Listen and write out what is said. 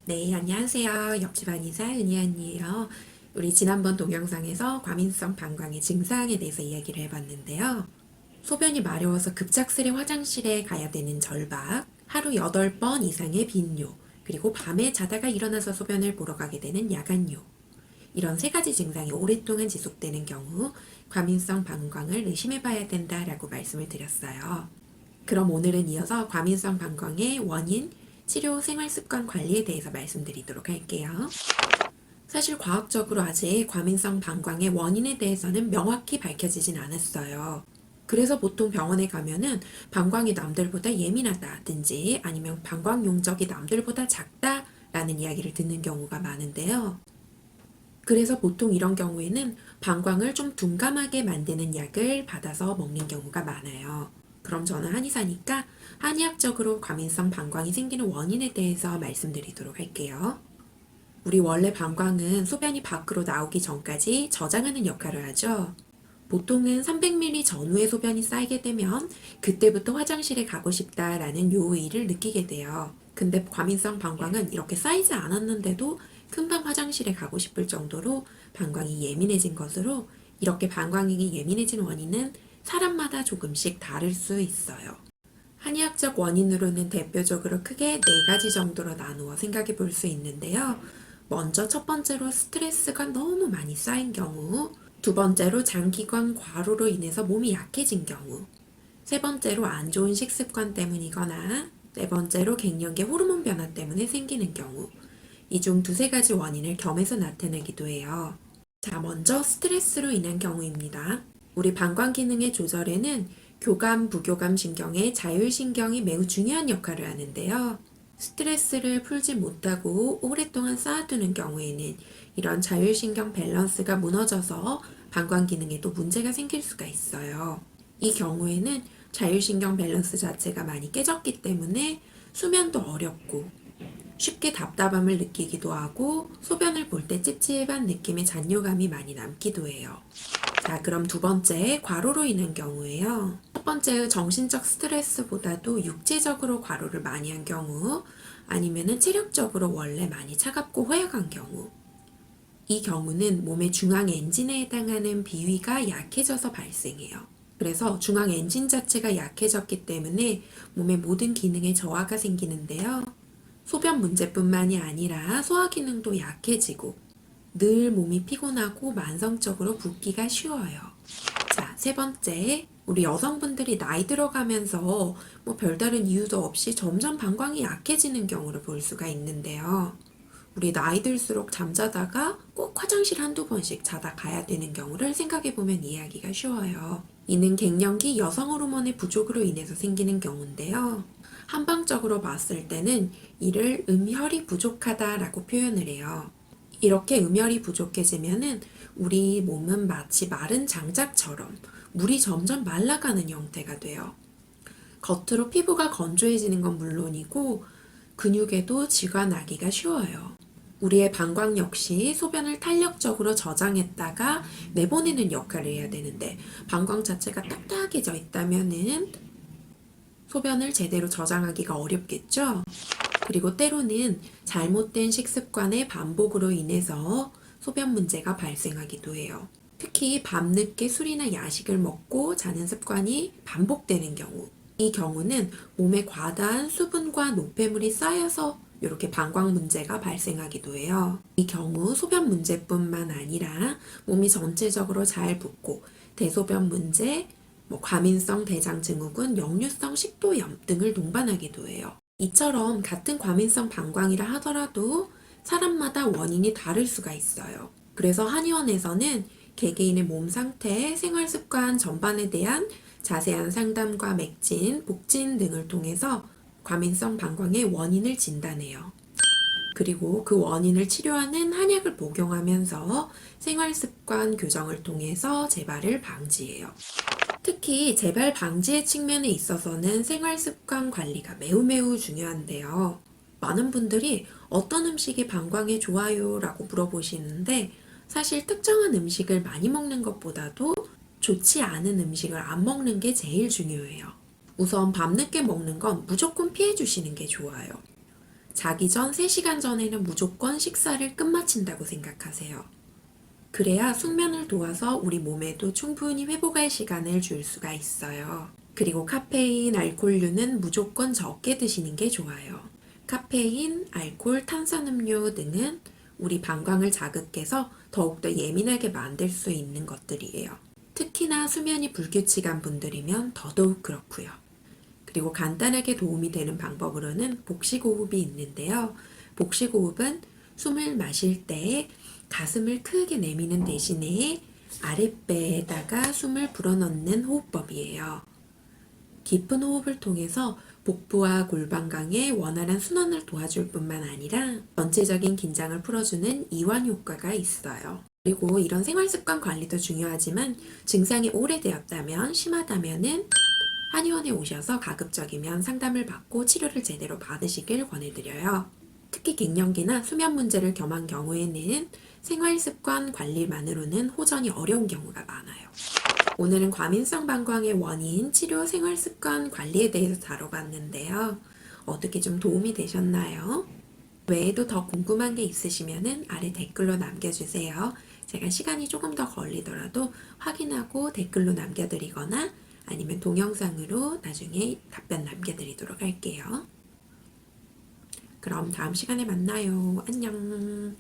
네, 안녕하세요. 옆집 한의사 은희 언니예요. 우리 지난번 동영상에서 과민성 방광의 증상에 대해서 이야기를 해봤는데요. 소변이 마려워서 급작스레 화장실에 가야 되는 절박, 하루 8번 이상의 빈뇨, 그리고 밤에 자다가 일어나서 소변을 보러 가게 되는 야간뇨. 이런 세 가지 증상이 오랫동안 지속되는 경우 과민성 방광을 의심해봐야 된다라고 말씀을 드렸어요. 그럼 오늘은 이어서 과민성 방광의 원인, 치료, 생활습관 관리에 대해서 말씀드리도록 할게요. 사실 과학적으로 아직 과민성 방광의 원인에 대해서는 명확히 밝혀지진 않았어요. 그래서 보통 병원에 가면은 방광이 남들보다 예민하다든지 아니면 방광 용적이 남들보다 작다라는 이야기를 듣는 경우가 많은데요. 그래서 보통 이런 경우에는 방광을 좀 둔감하게 만드는 약을 받아서 먹는 경우가 많아요. 그럼 저는 한의사니까 한의학적으로 과민성 방광이 생기는 원인에 대해서 말씀드리도록 할게요. 우리 원래 방광은 소변이 밖으로 나오기 전까지 저장하는 역할을 하죠. 보통은 300ml 전후의 소변이 쌓이게 되면 그때부터 화장실에 가고 싶다라는 요의를 느끼게 돼요. 근데 과민성 방광은 이렇게 쌓이지 않았는데도 금방 화장실에 가고 싶을 정도로 방광이 예민해진 것으로, 이렇게 방광이 예민해진 원인은 사람마다 조금씩 다를 수 있어요. 한의학적 원인으로는 대표적으로 크게 4가지 정도로 나누어 생각해 볼 수 있는데요. 먼저 첫 번째로 스트레스가 너무 많이 쌓인 경우, 두 번째로 장기관 과로로 인해서 몸이 약해진 경우, 세 번째로 안 좋은 식습관 때문이거나, 네 번째로 갱년기 호르몬 변화 때문에 생기는 경우, 이 중 두세 가지 원인을 겸해서 나타내기도 해요. 자, 먼저 스트레스로 인한 경우입니다. 우리 방광 기능의 조절에는 교감, 부교감 신경의 자율신경이 매우 중요한 역할을 하는데요. 스트레스를 풀지 못하고 오랫동안 쌓아두는 경우에는 이런 자율신경 밸런스가 무너져서 방광 기능에도 문제가 생길 수가 있어요. 이 경우에는 자율신경 밸런스 자체가 많이 깨졌기 때문에 수면도 어렵고 쉽게 답답함을 느끼기도 하고 소변을 볼 때 찝찝한 느낌의 잔뇨감이 많이 남기도 해요. 자, 그럼 두 번째, 과로로 인한 경우예요. 첫 번째의 정신적 스트레스보다도 육체적으로 과로를 많이 한 경우, 아니면은 체력적으로 원래 많이 차갑고 허약한 경우, 이 경우는 몸의 중앙 엔진에 해당하는 비위가 약해져서 발생해요. 그래서 중앙 엔진 자체가 약해졌기 때문에 몸의 모든 기능에 저하가 생기는데요. 소변 문제뿐만이 아니라 소화 기능도 약해지고 늘 몸이 피곤하고 만성적으로 붓기가 쉬워요. 자, 세 번째, 우리 여성분들이 나이 들어가면서 별다른 이유도 없이 점점 방광이 약해지는 경우를 볼 수가 있는데요. 우리 나이 들수록 잠자다가 꼭 화장실 한두 번씩 자다 가야 되는 경우를 생각해보면 이해하기가 쉬워요. 이는 갱년기 여성 호르몬의 부족으로 인해서 생기는 경우인데요. 한방적으로 봤을 때는 이를 음혈이 부족하다라고 표현을 해요. 이렇게 음혈이 부족해지면은 우리 몸은 마치 마른 장작처럼 물이 점점 말라가는 형태가 돼요. 겉으로 피부가 건조해지는 건 물론이고 근육에도 쥐가 나기가 쉬워요. 우리의 방광 역시 소변을 탄력적으로 저장했다가 내보내는 역할을 해야 되는데, 방광 자체가 딱딱해져 있다면은 소변을 제대로 저장하기가 어렵겠죠? 그리고 때로는 잘못된 식습관의 반복으로 인해서 소변 문제가 발생하기도 해요. 특히 밤늦게 술이나 야식을 먹고 자는 습관이 반복되는 경우, 이 경우는 몸에 과다한 수분과 노폐물이 쌓여서 이렇게 방광 문제가 발생하기도 해요. 이 경우 소변 문제뿐만 아니라 몸이 전체적으로 잘 붓고 대소변 문제, 과민성 대장증후군, 역류성 식도염 등을 동반하기도 해요. 이처럼 같은 과민성 방광이라 하더라도 사람마다 원인이 다를 수가 있어요. 그래서 한의원에서는 개개인의 몸 상태, 생활 습관 전반에 대한 자세한 상담과 맥진, 복진 등을 통해서 과민성 방광의 원인을 진단해요. 그리고 그 원인을 치료하는 한약을 복용하면서 생활 습관 교정을 통해서 재발을 방지해요. 특히 재발 방지의 측면에 있어서는 생활 습관 관리가 매우 중요한데요. 많은 분들이 어떤 음식이 방광에 좋아요? 라고 물어보시는데, 사실 특정한 음식을 많이 먹는 것보다도 좋지 않은 음식을 안 먹는 게 제일 중요해요. 우선 밤늦게 먹는 건 무조건 피해 주시는 게 좋아요. 자기 전 3시간 전에는 무조건 식사를 끝마친다고 생각하세요. 그래야 숙면을 도와서 우리 몸에도 충분히 회복할 시간을 줄 수가 있어요. 그리고 카페인, 알코올류는 무조건 적게 드시는 게 좋아요. 카페인, 알코올, 탄산음료 등은 우리 방광을 자극해서 더욱더 예민하게 만들 수 있는 것들이에요. 특히나 수면이 불규칙한 분들이면 더더욱 그렇고요. 그리고 간단하게 도움이 되는 방법으로는 복식호흡이 있는데요. 복식호흡은 숨을 마실 때 가슴을 크게 내미는 대신에 아랫배에다가 숨을 불어넣는 호흡법이에요. 깊은 호흡을 통해서 복부와 골반강의 원활한 순환을 도와줄 뿐만 아니라 전체적인 긴장을 풀어주는 이완 효과가 있어요. 그리고 이런 생활습관 관리도 중요하지만 증상이 오래되었다면 심하다면은 한의원에 오셔서 가급적이면 상담을 받고 치료를 제대로 받으시길 권해드려요. 특히 갱년기나 수면 문제를 겸한 경우에는 생활습관 관리만으로는 호전이 어려운 경우가 많아요. 오늘은 과민성 방광의 원인, 치료, 생활습관 관리에 대해서 다뤄봤는데요. 어떻게 좀 도움이 되셨나요? 외에도 더 궁금한 게 있으시면 아래 댓글로 남겨주세요. 제가 시간이 조금 더 걸리더라도 확인하고 댓글로 남겨드리거나 아니면 동영상으로 나중에 답변 남겨드리도록 할게요. 그럼 다음 시간에 만나요. 안녕.